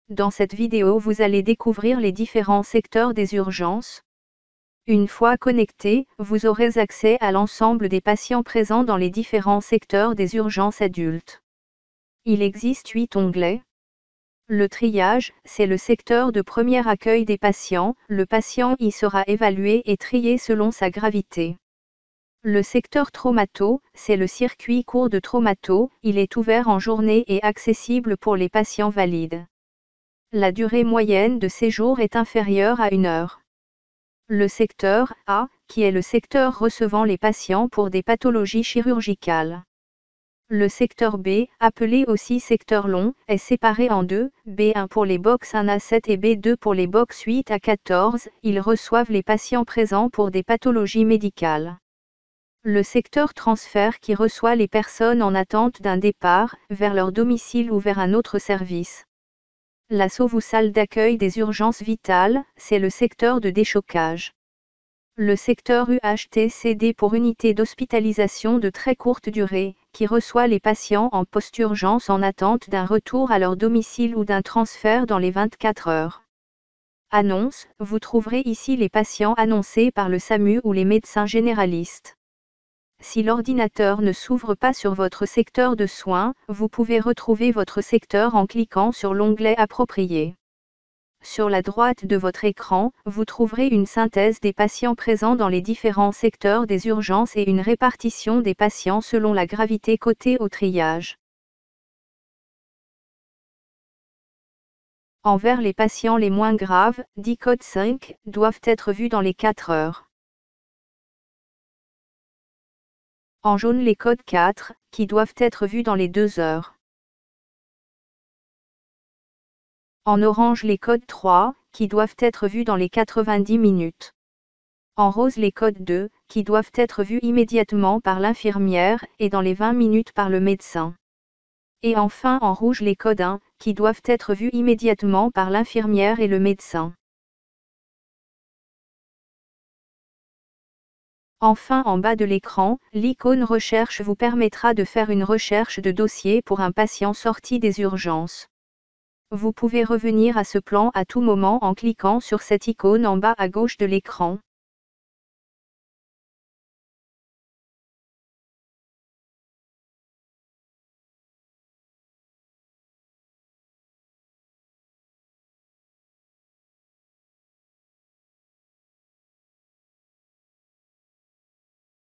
Dans cette vidéo vous allez découvrir les différents secteurs des urgences. Une fois connecté, vous aurez accès à l'ensemble des patients présents dans les différents secteurs des urgences adultes. Il existe 8 onglets. Le triage, c'est le secteur de premier accueil des patients, le patient y sera évalué et trié selon sa gravité. Le secteur traumato, c'est le circuit court de traumato, il est ouvert en journée et accessible pour les patients valides. La durée moyenne de séjour est inférieure à 1 heure. Le secteur A, qui est le secteur recevant les patients pour des pathologies chirurgicales. Le secteur B, appelé aussi secteur long, est séparé en deux, B1 pour les box 1 à 7 et B2 pour les box 8 à 14, ils reçoivent les patients présents pour des pathologies médicales. Le secteur transfert qui reçoit les personnes en attente d'un départ, vers leur domicile ou vers un autre service. La SAUV ou salle d'accueil des urgences vitales, c'est le secteur de déchocage. Le secteur UHTCD pour unité d'hospitalisation de très courte durée, qui reçoit les patients en post-urgence en attente d'un retour à leur domicile ou d'un transfert dans les 24 heures. Annonce, vous trouverez ici les patients annoncés par le SAMU ou les médecins généralistes. Si l'ordinateur ne s'ouvre pas sur votre secteur de soins, vous pouvez retrouver votre secteur en cliquant sur l'onglet approprié. Sur la droite de votre écran, vous trouverez une synthèse des patients présents dans les différents secteurs des urgences et une répartition des patients selon la gravité cotée au triage. En vert, les patients les moins graves, dit code 5, doivent être vus dans les 4 heures. En jaune, les codes 4, qui doivent être vus dans les 2 heures. En orange, les codes 3, qui doivent être vus dans les 90 minutes. En rose, les codes 2, qui doivent être vus immédiatement par l'infirmière et dans les 20 minutes par le médecin. Et enfin en rouge, les codes 1, qui doivent être vus immédiatement par l'infirmière et le médecin. Enfin en bas de l'écran, l'icône recherche vous permettra de faire une recherche de dossier pour un patient sorti des urgences. Vous pouvez revenir à ce plan à tout moment en cliquant sur cette icône en bas à gauche de l'écran.